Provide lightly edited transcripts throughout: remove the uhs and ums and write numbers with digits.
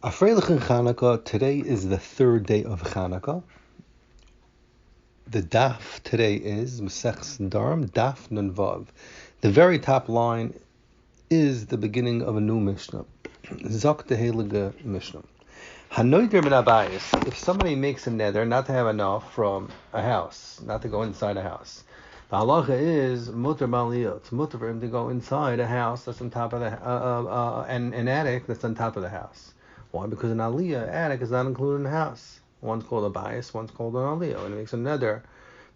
Afreilich in Chanukah, today is the third day of Chanukah. The daf today is Masechus Nedarim Daf Nun Vav. The very top line is the beginning of a new Mishnah. Zok the Heilige Mishnah. Hanoider min abayis. If somebody makes a neder not to have enough from a house, not to go inside a house, the halacha is mutter maliyot. It's mutter for him to go inside a house that's on top of the and an attic that's on top of the house. Why? Because an aliyah attic is not included in the house. One's called a bias, one's called an aliyah. When he makes a neder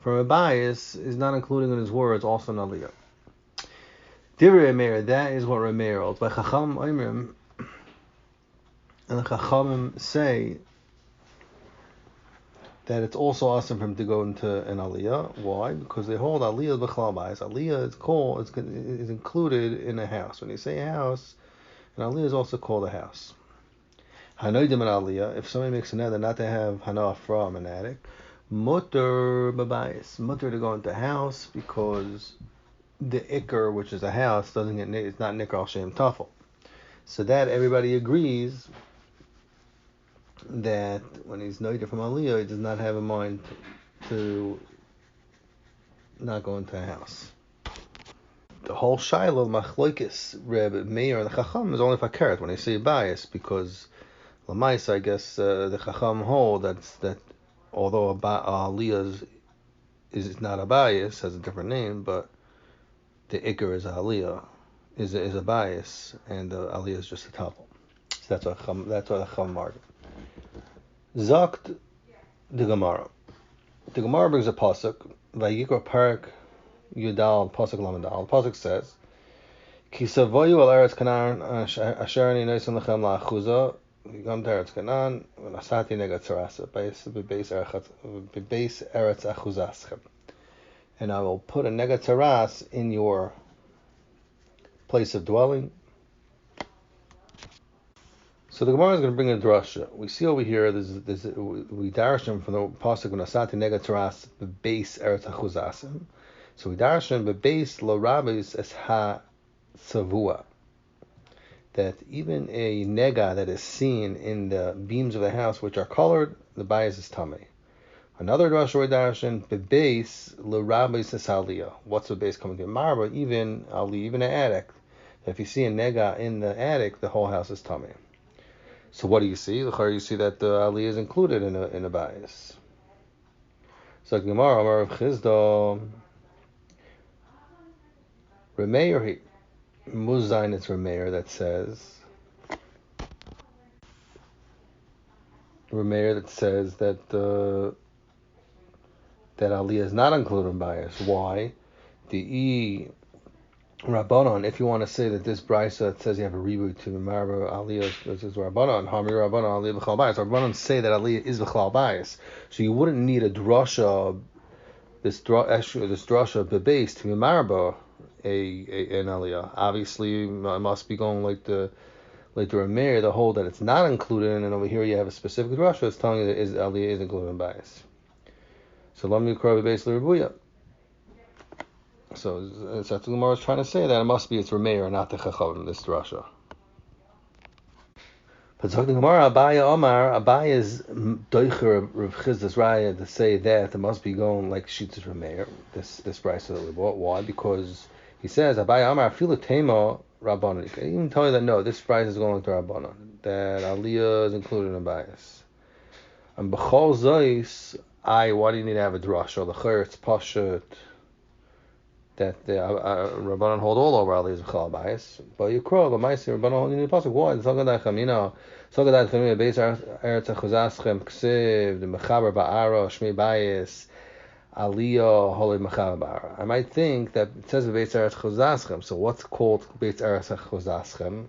from a bias, is not including in his words also an aliyah. Divrei Remeir, that is what Remeir holds. By Chacham Oimrim, and the Chachamim say that it's also awesome for him to go into an aliyah. Why? Because they hold aliyah b'chlal bayis. Aliyah is included in a house. When you say a house, an aliyah is also called a house. Hanoidim an aliyah. If somebody makes a neder not to have hana from an attic, mutter b'bayis, mutter to go into a house because the ikr, which is a house, doesn't get it's not nikr al shem tafel. So that everybody agrees that when he's noider from aliyah, he does not have in mind to not go into a house. The whole shiloh machlokes Reb Meir and the Chacham is only for karet when they say bias, because Lamais, I guess the Chacham hold that although a aliyah is not a bias, has a different name, but the ikr is a aliyah, is a bias, and the aliyah is just a tafel. So that's what the Chacham argue. Zokt the Gemara. The Gemara brings a pasuk. Vayikra Parak Yudal pasuk Lamadal. The pasuk says, "Ki savoyu al eretz Canaan asher ani noisan lechem la'achuza." You come to Eretz Canaan, v'nasati negat tzarasa b'beis eretz achuzaschem, and I will put a negat tzaras in your place of dwelling. So the Gemara is going to bring a drasha. We see over here, we darish him from the pasuk v'nasati negat tzaras b'beis eretz achuzaschem. So we darish him b'beis lo rabis es ha tzavua, that even a nega that is seen in the beams of the house which are colored, the bias is tummy. Another drasha we darshan bebeis l'rabis esaliyah. What's the base coming to marba? Even an attic. If you see a nega in the attic, the whole house is tummy. So what do you see? You see that the aliyah is included in a bias. So Gemara Amar of Chizda Remeir Muzayin, it's Remeir that says that that aliyah is not included in bias. Why? The Rabbanon, if you want to say that this brisa says you have a reboot to Marba aliyah, this is Rabbanon, Hamri Rabbanon aliyah b'chal bias. Rabbanon say that aliyah is b'chal bias, so you wouldn't need a drasha, this drasha bebase to Marba an aliyah. Obviously, I must be going like the Rameir, the whole that it's not included, and over here you have a specific drasha that's telling you that aliyah is included in bias. So Lam Yukra bebase l'Rebuya. So that's what the Gemara is trying to say, that it must be it's Rameir, not the Chachavim, this drasha. But talking to Gemara, Abaya is doicher of Chizdas Raya to say that it must be going like Shitas Rameir, this price that we bought. Why? Because he says Abaya Amar Filu Tema Rabbanon. He can even tell you that no, this price is going to Rabbanon, that Aliyah is included in bias. And B'chol Zois, why do you need to have a drasha? The Chayr, it's Pashat, that the Rabbanon hold all over Aliyah's B'chal bias. But you crawl, the Maisi Rabbanon hold in the pasuk. Why? The Sagadachem, Sagadachem, Beis Eretz Achuzaschem, Ksiv, the Mechaber Ba'ara, Shmei Bias, Aliyah, Holy Mechaber Ba'ara. I might think that it says Beis Eretz Achuzaschem. So what's called Beis Eretz Achuzaschem?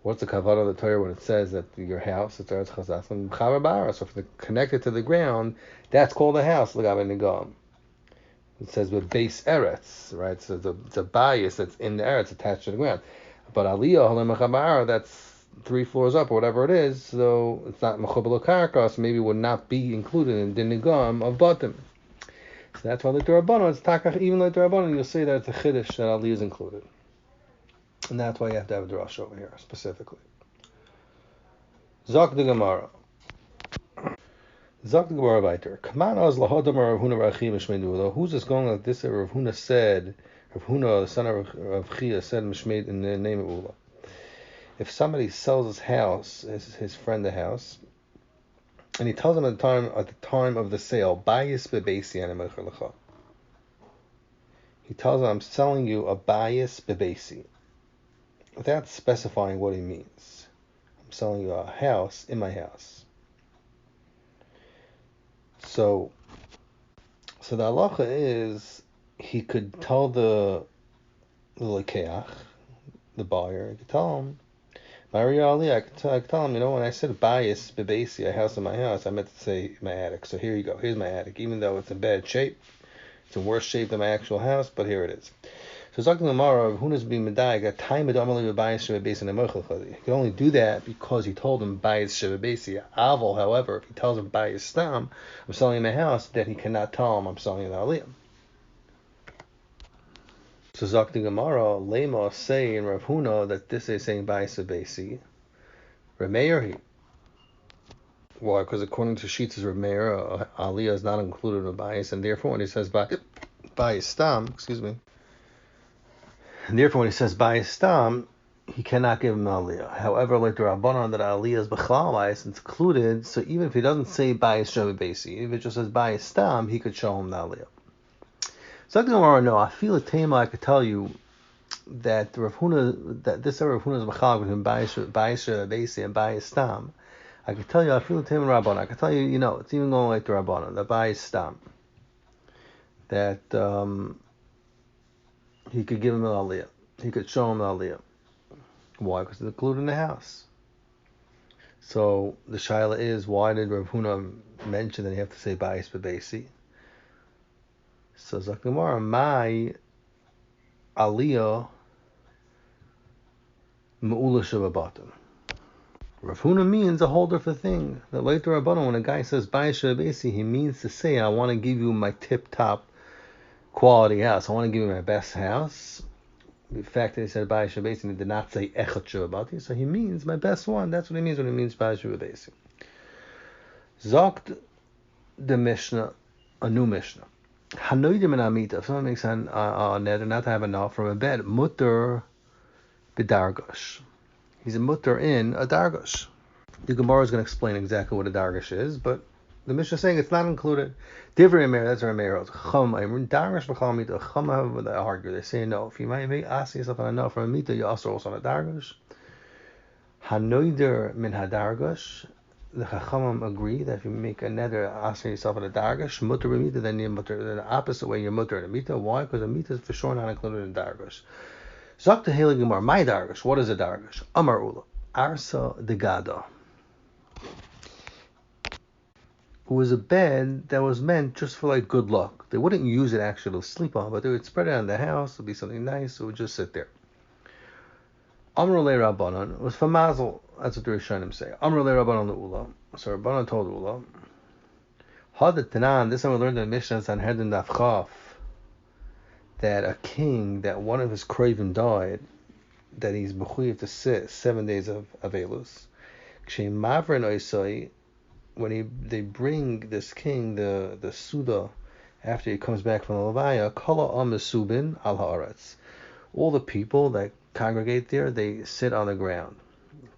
What's the kavanah of the Torah when it says that your house is Eretz Achuzaschem? Mechaber Ba'ara. So if it's connected to the ground, that's called a house. L'gabe Negam. It says with base eretz, right? So it's a bias that's in the eretz attached to the ground. But aliyah halem mechabar, that's 3 floors up or whatever it is. So it's not mechabel karka, so maybe it would not be included in the nigam of bottom. So that's why the Rabbanon, it's takach, even like the Rabbanon, you'll see that it's a chiddush that aliyah is included, and that's why you have to have a drasha over here specifically. Zok the Gemara. Zok the Gemara weiter. Kaman az lahodam Rav Huna Rachim Mishmei. Who's this going like this? Rav Huna said, Rav Huna, the son of Chia, said Mishmei in the name of Ula. If somebody sells his house, his friend the house, and he tells him at the time of the sale, bayis bebeisi ani mecher lecha. He tells him, I'm selling you a bayis bebeisi, without specifying what he means. I'm selling you a house in my house. So the halacha is he could tell the lekeach, the buyer, he could tell him, Maria Ali, I could tell him, when I said bayis bebeisi, a house in my house, I meant to say my attic. So here you go. Here's my attic. Even though it's in bad shape, it's in worse shape than my actual house, but here it is. So Zakh Gemara, Huna's being medayik, got time adomali bayis shebebeisi nemochel. He can only do that because he told him bayis shebebeisi. Aval, however, if he tells him bayis stam, I'm selling him a house, then he cannot tell him I'm selling an aliyah. So Zakh Gemara, Lema say in Rav Huna that this is saying bayis shebebeisi. Remeir. Why? Because according to Shitas Remeir, aliyah is not included in bayis, and therefore when he says bayis stam, and therefore when he says bayis stam, he cannot give him aliyah. However, like the Rabbanon, that aliyah is b'chlal bayis, it's included. So even if he doesn't say bayis shababasi, if it just says bayis stam, he could show him the aliyah. So I feel a tema. I could tell you that Rav Huna, that this Rav Huna is b'chlal between bayis shababasi and bayis stam. I could tell you, I feel a tema Rabbanon. I could tell you, it's even going like the Rabbanon, the bayis stam, that he could give him an aliyah. He could show him an aliyah. Why? Because it's included in the house. So the shaila is, why did Rav Huna mention that you have to say bayis bebeisi? So Zakh Gemara, my aliyah me'ula shebabatim. Rav Huna means a whole different thing. That later Rabbanon, when a guy says bayis shebebeisi, he means to say, I want to give you my tip-top quality house. I want to give you my best house. The fact that he said bayis shebebeisi, he did not say echad shebabati, so he means my best one. That's what he means when he means bayis shebebeisi. Zokt the Mishnah, a new Mishnah. Hanoidim and amita. If someone makes a neder not to have enough from a bed, mutter b'dargash. He's a mutter in a dargash. The Gemara is going to explain exactly what a dargash is, but the Mishnah is saying it's not included. Divrei Meir, that's our Meir. Chum, dargash b'chal mita. Chum have the argue. They say no. If you might ask yourself on enough from a mita, you also on a dargash. Hanoider min hadargash. The Chachamim agree that if you make a neder asking yourself on a dargash, mutter b'mita, then you're mutter. The opposite way, you're mutter in a mita. Why? Because a mita is for sure not included in dargash. Zok to Heli Gemara, my dargash. What is a dargash? Amar Ula, Arsa de Gada. It was a bed that was meant just for like good luck. They wouldn't use it actually to sleep on, but they would spread it on the house. It would be something nice. It would just sit there. Amar le Rabbanon, it was for mazel. That's what the Rishonim say. Amar le Rabbanon le'ula. So Rabbanon told Ula, Hadat Tanan, this time we learned in the Mishnah Sanhedrin Daf Chaf, that a king, that one of his craven died, that he's mechuyev to sit 7 days of Elus. When they bring this king the Suda after he comes back from the Levaya, Kala Amesubin al Haaretz. All the people that congregate there, they sit on the ground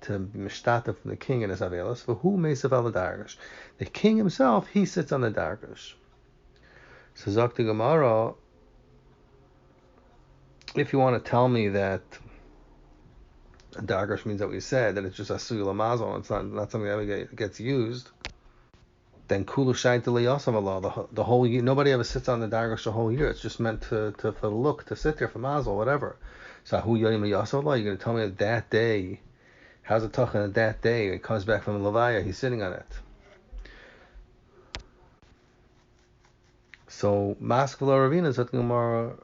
to be mishtata from the king and his Avelos. For who mesav al dargash? The king himself, he sits on the dargash. So Zok the Gemara, if you want to tell me that a dargash means that we said that it's just a suyul mazel, it's not something that ever gets used, then kulu shayt liyasav Allah, the whole year, nobody ever sits on the dargash the whole year. It's just meant to for the look, to sit there for mazel, whatever. So hu yoyim liyasav Allah, you're going to tell me that day, how's it talking that day? He comes back from the Levaya, he's sitting on it. So Maskala Ravina,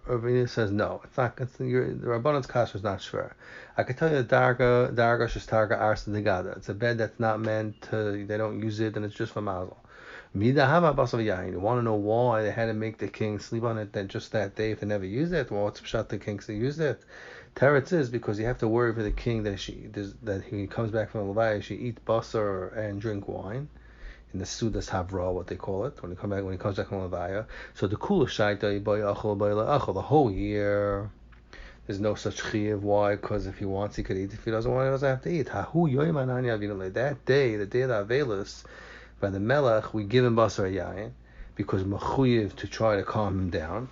Ravina says no, it's not. The Rabbanon's kasha is not sure. I can tell you the dargash is targa arsa degada. It's a bed that's not meant to. They don't use it, and it's just for mazel. Midahama basav yain. You want to know why they had to make the king sleep on it? Then just that day, if they never used it, well, what's pshat the king used it? Teretz is because you have to worry for the king that he comes back from the Levaya, she eat basar and drink wine in the Sudas Havra, what they call it, when he comes back from the Levaya. So the Kula Shaita the whole year. There's no such chiyuv. Why? Because if he wants, he could eat. If he doesn't want, he doesn't have to eat. That day, the day of the Avelis, by the Melech, we give him basar yayin because mechuyev to try to calm him down.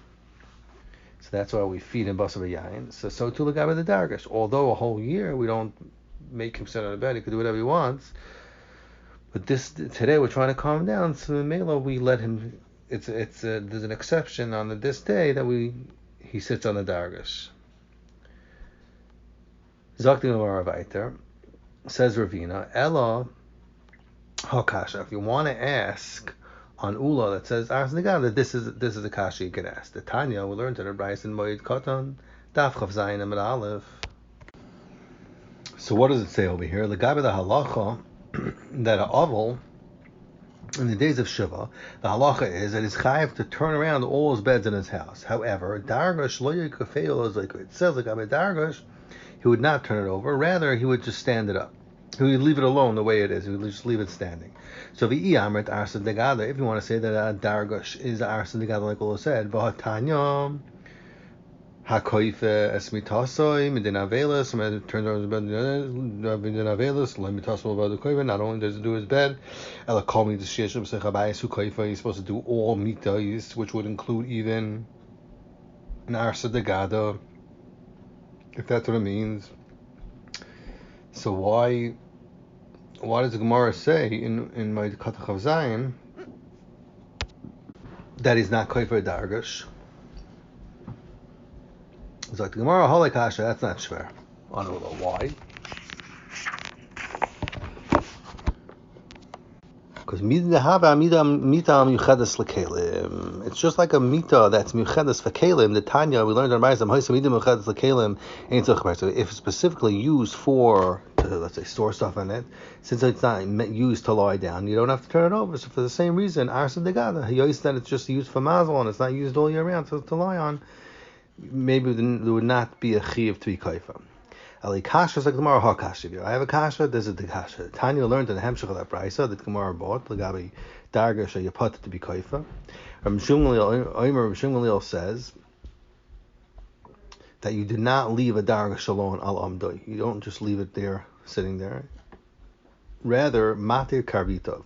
So that's why we feed him basar yayin. So too the guy with the dargish. Although a whole year we don't make him sit on the bed, he could do whatever he wants. But today we're trying to calm him down. So in Mela we let him. There's an exception on this day that he sits on the dargish. Zakti Gemara weiter, says Ravina, Ella Hakasha. If you want to ask on Ula that says Ars Negada, that this is a kasha you can ask. The Tanya we learned in the Bryce in Moed Katan Daf Chav Zayin Amid Aleph. So what does it say over here? The guy with the halacha that a oval in the days of Shiva, the halacha is that he's chayav to turn around all his beds in his house. However, Dargash lo yikafeil is like it says, like Dargash, he would not turn it over. Rather, he would just stand it up. He would leave it alone the way it is. He would just leave it standing. So if you want to say that Dargash is arsa degada, like Ula said, v'hatanya hakoife esmitasoi midin avelis, turns around his bed midin avelis, lemitasol about the koive. Not only does he do his bed, ela call me the sheshim sechabayis hu koife. He's supposed to do all mitais, which would include even an arsa degada, if that's what it means. So why does the Gemara say in my Katach of Zion that he's not koifer dargash? It's like the Gemara Holekasha, that's not shver. I don't know why. Because it's just like a mita that's muchedes for kelim. The Tanya we learned on Ma'aseh if it's specifically used to, let's say, store stuff in it, since it's not used to lie down, you don't have to turn it over. So for the same reason, arsa degada, that it's just used for mazel and it's not used all year round to lie on, maybe there would not be a chiyuv to be kaifa. Ali kasha is like Gemara hakasha. I have a kasha, this is the kasha. Tanya learned in the hemshach of that brisa that Gemara bought legabi dargash you put it to be kaifa. Rav Shmuel says that you do not leave a dargash alone al amdoi. You don't just leave it there, sitting there. Rather, matir karvitov.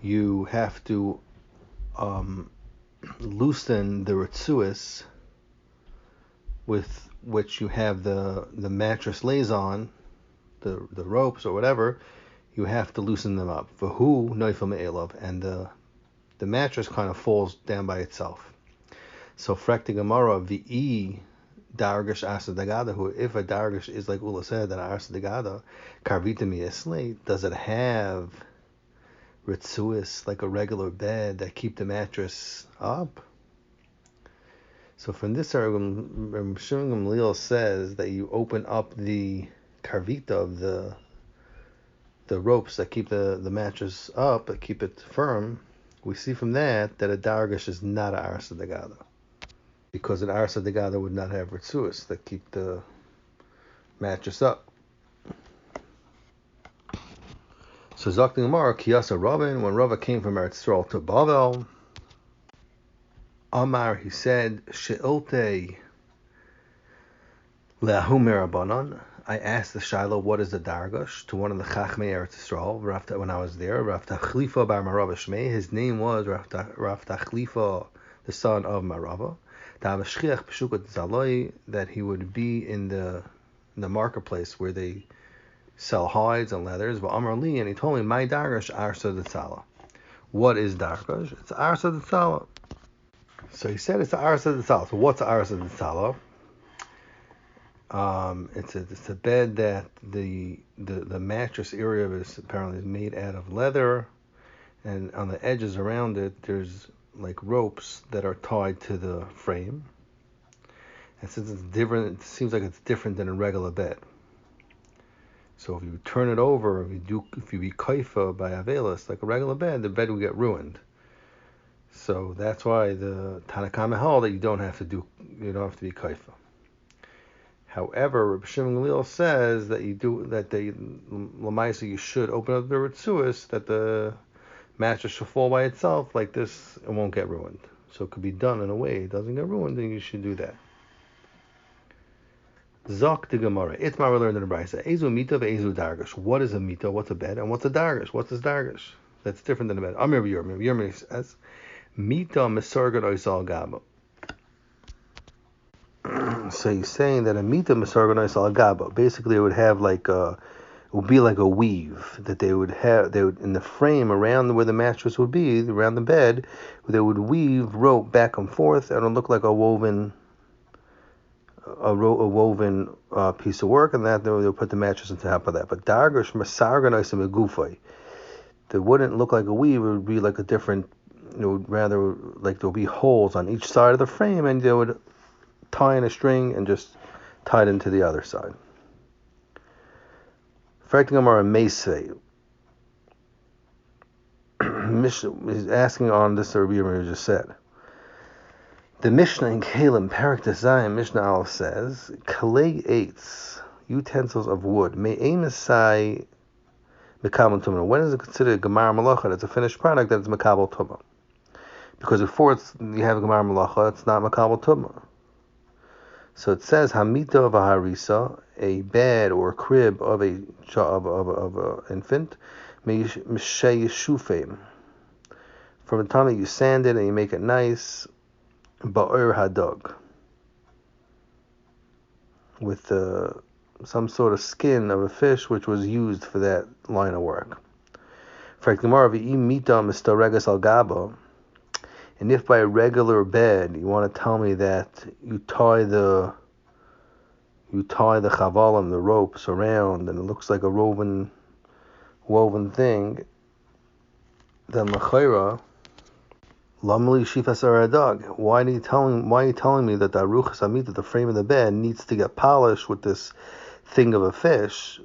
You have to loosen the ritzuis with which you have the mattress lays on, the ropes or whatever. You have to loosen them up. V'hu noifel me'elav, and the mattress kind of falls down by itself. So frekti Gemara v'i dargash asa dagada, who if a dargash is like Ula said that asa dagada karvita miyesle, does it have ritzuis like a regular bed that keep the mattress up? So from this argument, Shimon Gamliel says that you open up the karvita of the ropes that keep the mattress up, that keep it firm. We see from that a dargash is not an arsa degada, because an arsa degada would not have ritzuis that keep the mattress up. So Zakti Gemara Kiyasa Rabin, when Rava came from Eretz Yisrael to Bavel, Amar, he said, She'ote le'ahu merabanan. I asked the Shiloh, what is the dargash, to one of the Chachmei Eretz Yisrael, when I was there, Rav Tachlifa bar Marava Shmei. His name was Rav Tachlifa, the son of Marava. That he would be in the marketplace where they sell hides and leathers. But Amar Li, and he told me, my dargash arsa d'tzala. What is dargash? It's arsa d'tzala. So he said it's the arsa d'tzala. So what's arsa d'tzala? It's a bed that the mattress area is apparently made out of leather, and on the edges around it there's like ropes that are tied to the frame. And since it's different, it seems like it's different than a regular bed. So if you turn it over, if you be kaifa by avelis like a regular bed, the bed will get ruined. So that's why the Tanakama held that you don't have to be kaifa. However, Reb Shimon Gamliel says that Lamaisa you should open up the Ritzuis, that the mattress should fall by itself like this, it won't get ruined. So it could be done in a way it doesn't get ruined, then you should do that. Zok the Gemara. Itmar we learned in the Brisa. Ezu mita ve'ezu dargash. What is a mita? What's a bed? And what's a dargash? What's this dargash? That's different than a bed. Amir Yermi. Yermi says, mita misargan oisal gaba. So he's saying that a mita misargan oisal gaba. Basically, it would have it would be like a weave that they would in the frame around where the mattress would be, around the bed, they would weave rope back and forth, and it would look like a woven piece of work, and that they'll put the mattress on top of that. But dargash masarganaisim egufay, that wouldn't look like a weave. It would be like a different. It would rather like there would be holes on each side of the frame, and they would tie in a string and just tie it into the other side. Fracting Meisei. Mishnah is asking on this. The Rabbi just said. The Mishnah in Kalim, Parak Desayim, Mishnah Aleph says, Kalei eitz, utensils of wood, me'emisai mekabel tumah. When is it considered gemar malacha? That's a finished product, that it's mekabel tumah. Because before you have gemar malacha, it's not mekabel tumah. So it says, Hamita of a harisa, a bed or crib of a infant, mishei yeshufim. From the time that you sand it and you make it nice, ba'ur hadog, with some sort of skin of a fish which was used for that line of work. And if by a regular bed you want to tell me that you tie the chavalim, the ropes around, and it looks like a woven thing, then l'chayra, lamli shifas aradog. Why are you telling me that the aruchas amita, the frame of the bed, needs to get polished with this thing of a fish?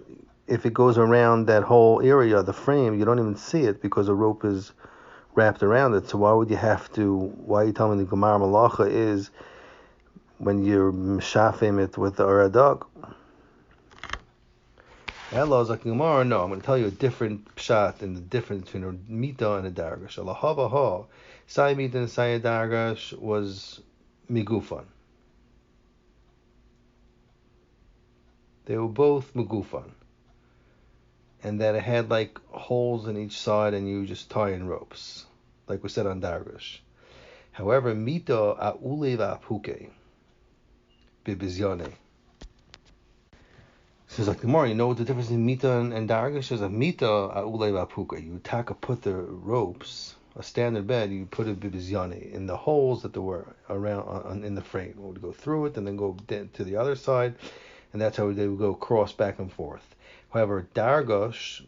If it goes around that whole area, the frame, you don't even see it because a rope is wrapped around it. So why are you telling me the gemar malacha is when you're mishafim it with the aradog? Hello, Gemara. No, I'm going to tell you a different pshat and the difference between a mita and a dargash. Alahavaha, sai mita and sai dargash was migufan. They were both migufan, and that it had like holes in each side, and you just tie in ropes, like we said on dargash. However, mita a'ule va'apuke bibizyane. Says like Gemara, you know what the difference in mita and dargash is? A mita a'ulei va'puka. You put the ropes, a standard bed, you put it bibizyane in the holes that there were around in the frame. It would go through it and then go to the other side, and that's how they would go cross back and forth. However, dargash,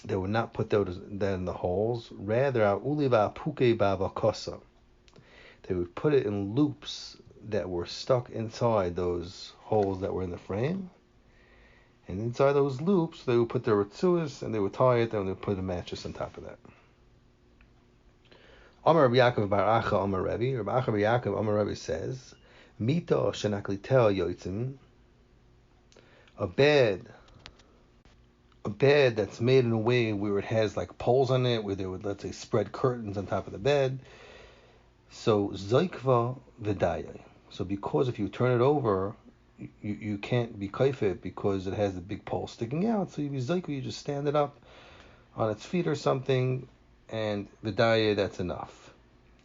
they would not put that in the holes. Rather, a'ulei va'puke ba'vakosa. They would put it in loops that were stuck inside those holes that were in the frame. And inside those loops, they would put their ritzuas and they would tie it, and they would put a mattress on top of that. Amar Rabbi Yaakov bar Acha Amar Rabbi. Rabbi Acha bar Yaakov Amar Rabbi says, Mita shenaklitel yoitzim. A bed that's made in a way where it has like poles on it, where they would, let's say, spread curtains on top of the bed. So zoikva v'daya. So because if you turn it over, you can't be kaifet because it has the big pole sticking out. So you just stand it up on its feet or something, and v'daya, that's enough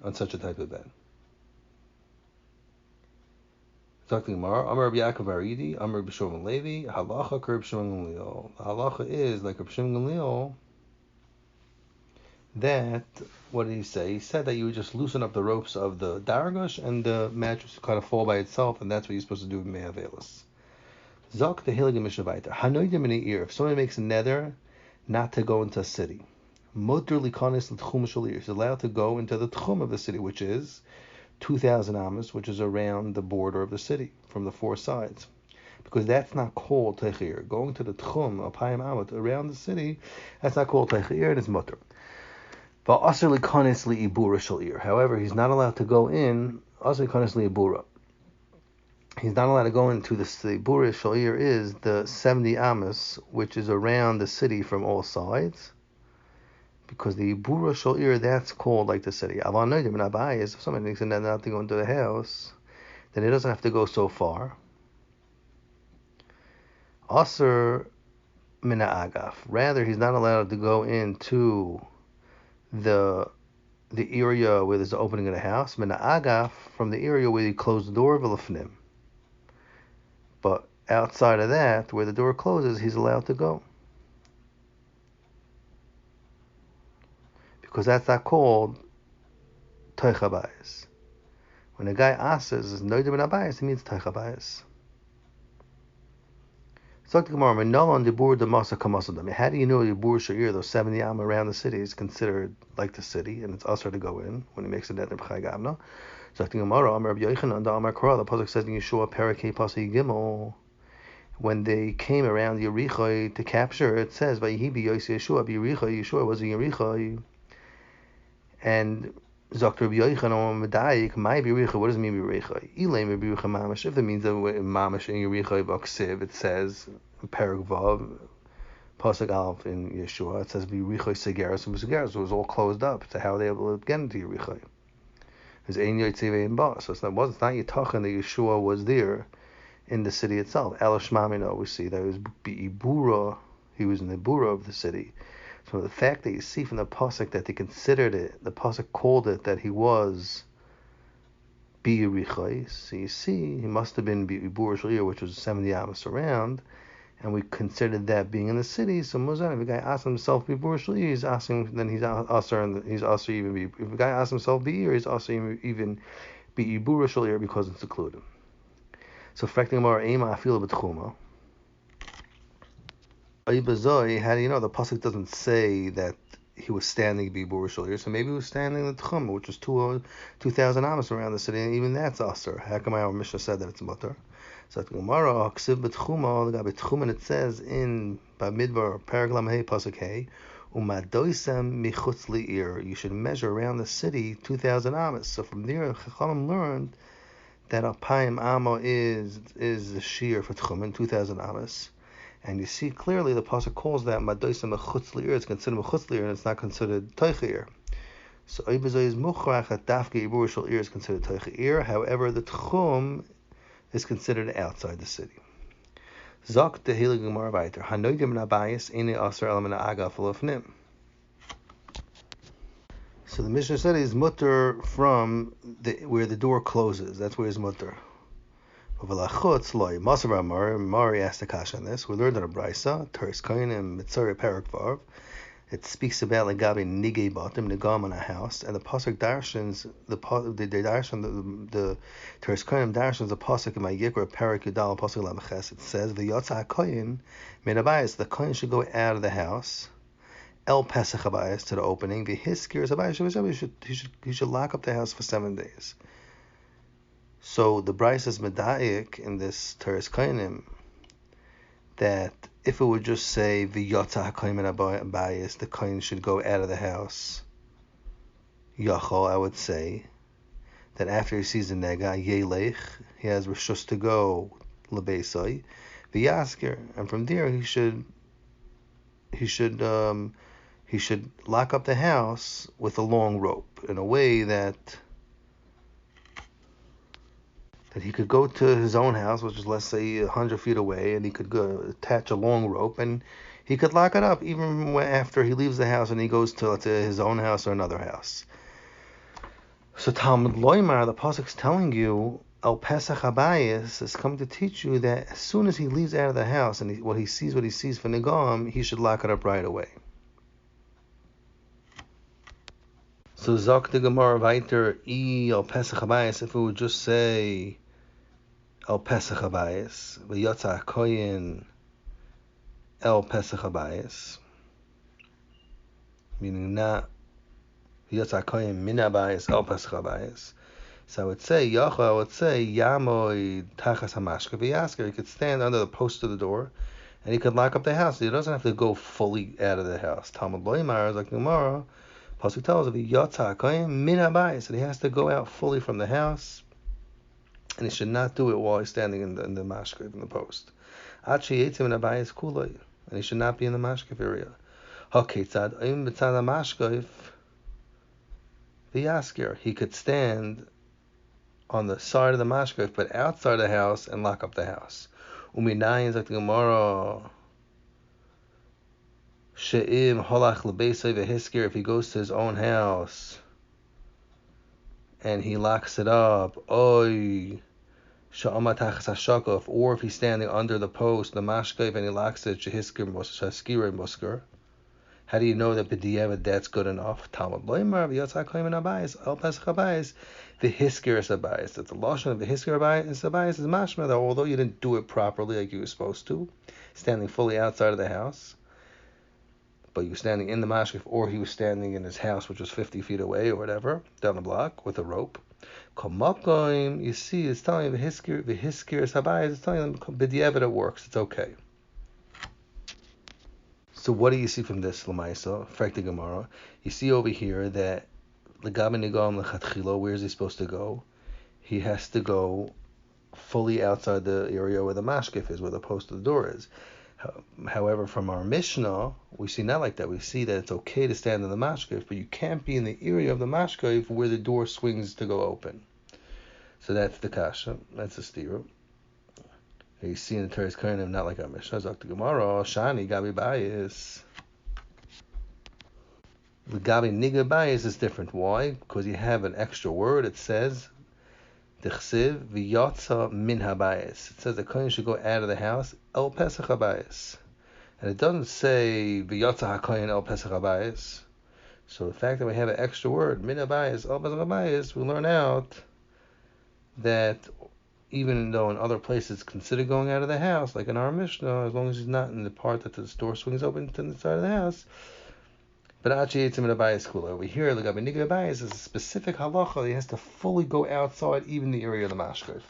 on such a type of bed. Talking Gemara, Amar Rabbi Yaakov Aridi, Amar Rabbi Shimon Levi, Halacha Rabbi Shimon Gamliel. Halacha is like Rabbi Shimon Gamliel. That, what did he say? He said that you would just loosen up the ropes of the dargash and the mattress would kind of fall by itself, and that's what you're supposed to do with me'avelis. Zok the Hilig Mishnah. Hanoidim in the ear. If someone makes a neder not to go into a city, Motor likanis l'tchum shel ir, is allowed to go into the tchum of the city, which is 2,000 amas, which is around the border of the city from the four sides. Because that's not called techir. Going to the tchum of Hayim Amat around the city, that's not called techir, and it's mutter. However, he's not allowed to go in asr likanis li'ibura. he's not allowed to go into the city. Bura Shalir is the 70 Amos, which is around the city from all sides. Because the Bura Shalir, that's called like the city. Aval Nedarim Daf Yomi is if somebody thinks that not to go into the house, then he doesn't have to go so far. Asr Mina Agaf. Rather, he's not allowed to go into the area where there's the opening of the house. Mina Agaf, from the area where you close the door, V'lefnim. But outside of that, where the door closes, he's allowed to go. Because that's not called Teichabayis. When a guy asks, Nedarim Daf Yomi, he means Teichabayis. So the Gemara, how do you know the Bur Sha'ir, those 70 am around the city, is considered like the city, and it's usher to go in when he makes a Nedarim B'chai Gavna? So the Gemara, Amar Rabbi Yochanan, Amar Korah, the pasuk says in Yeshua, Parakei Pasuk Gimel, when they came around Yericho to capture, it says, Vayihi Yossi Yeshua, Yeshua was in Yericho, and Zok Rabbi Yochanan Medayik, my Yericho, what does it mean Yericho? Ilay Yericho Mamash, if it means that Mamash in Yericho Vaksiv, it says, Parak Vav, Pasuk Aleph in Yeshua, it says Yericho Segeras, and Segeras, it was all closed up, so how were they able to get into Yericho? It's Ein Yotzei and Ba, so it's not Yitachan that Yeshua was there in the city itself. El Shmamino, we see that it was Be'ibura, he was in the Bura of the city. So the fact that you see from the pasuk that they considered it, the pasuk called it that he was Be'irichai. So you see, he must have been Be'ibura Shalir, which was 70 amos around, and we considered that being in the city. So Muzan, if a guy asks himself Be'ibura Shalir, he's asking, then he's also even be. If a guy asks himself Be'ir, he's also even Be'ibura Shalir because it's secluded. So fracting more Ema Afila B'Tchuma. How do you know the pasuk doesn't say that he was standing Bibur Shalir? So maybe he was standing in the Tchum, which was 2,000 amos around the city, and even that's Asr. How come our Mishnah said that it's mutter? So at Gemara, Aksiv B'Tchuma, the guy B'Tchum, and it says in Bamidbar Paraglam Hey pasuk Hey, Umadoisem Michutz Li'ir. You should measure around the city 2,000 amos. So from there, Chachamim learned that Alpayim Amo is the shear for Tchumen, 2,000 amos. And you see clearly the pasuk calls that Madoisem Mechutz Li'ir, it's considered Mechutz Li'ir, and it's not considered Teichir. So Oibazoi is Muchrach, that Dafke Yibur Shal Ir is considered Teichir. However, the Tchum is considered outside the city. Zok the Heilige Gemara weiter. Hanoidim Nabayis Ine Asar Elamina Aga Falofnim. So the Mishnah said is mutter from where the door closes. That's where it's mutter. Mari asked the kasha on this. We learned in a brisa, Teres Kohanim Mitzari Parak Vav. It speaks about Legabi Nigei Batim, Nigam on a house, and the pasuk darshans the Teres Kohanim darshans the pasuk in my Yikra Parak Yudal pasuk Lamches. It says the Yotza Kohen Menabayis, the Kohen should go out of the house. El Pesach Habayis to the opening. The Hiskir Habayis he should lock up the house for 7 days. So the Bryce is medayik in this Teres Kohanim that if it would just say V'yotza HaKohen Habayis, the Kohen should go out of the house. Yachol, I would say that after he sees the nega Yelech, he has rishus to go lebeisai V'yasker, and from there he should lock up the house with a long rope in a way that he could go to his own house, which is, let's say, 100 feet away, and he could go attach a long rope, and he could lock it up even after he leaves the house and he goes to, let's say, his own house or another house. So Talmud Loimar, the pasuk's telling you, El Pesach Habayis is come to teach you that as soon as he leaves out of the house and what he sees for Nigam, he should lock it up right away. So Zok the Gemara weiter, El Pesach Habayis, if it would just say El Pesach Habayis, V'yotza Kohen El Pesach Habayis, meaning not V'yotza Kohen Min Habayis El Pesach Habayis. So I would say Yamoy Tachas Hamashka V'yasker. He could stand under the post of the door, and he could lock up the house. He doesn't have to go fully out of the house. Talmud Loimar is like Gemara. Pasuk tells us V'yotza Kohen Min Habayis, that he has to go out fully from the house. and he should not do it while he's standing in the mashkav, in the post. Achi Yetzim and Abayis Kulay, and he should not be in the mashkav area. Haketzad Im B'tzad HaMashkav V'yaskir. He could stand on the side of the mashkav, but outside the house, and lock up the house. Uminayin Zak the Gemara She'im Holach L'Beisay V'Hiskir. If he goes to his own house and he locks it up, Oy Sha'ama Tachas HaShakaf, or if he's standing under the post, the mashkav, and he locks it, Shehiskir Shaskira Muskir. How do you know that b'diavad that's good enough? Talmud loymar v'yotzak koyim abayis al pesach abayis v'hiskir es abayis. That the lashon of the hiskir abayis is mashma that although you didn't do it properly like you were supposed to, standing fully outside of the house, but you were standing in the mashkef, or he was standing in his house, which was 50 feet away or whatever, down the block with a rope. Komakoim, you see, it's telling you v'hiskir es abayis. It's telling them b'diavad it works. It's okay. So what do you see from this, Lamaisa? Frekti Gemara. You see over here that L'gabe Nigam L'chatchilo, where is he supposed to go? He has to go fully outside the area where the mashkef is, where the post of the door is. However, from our Mishnah, we see not like that. We see that it's okay to stand in the mashkef, but you can't be in the area of the mashkef where the door swings to go open. So that's the kasha. That's the stira. You see in the Teres Kohanim, not like our Mishnah, Dr. Gemara, Shani, Gabi Bayis. The Gabi Niga Bayis is different. Why? Because you have an extra word. It says, D'chsiv v'yotza min habayis. It says the Kohen should go out of the house, El Pesach habayis. And it doesn't say, v'yotza haKohen El Pesach habayis. So the fact that we have an extra word, min habayis, El Pesach habayis, we learn out that even though in other places it's considered going out of the house, like in our Mishnah, as long as he's not in the part that the door swings open to the side of the house. But Achi Yitzim and Abayis Kula. Over here, the Gabi Niga Abayis is a specific halacha. He has to fully go outside, even the area of the mashkef.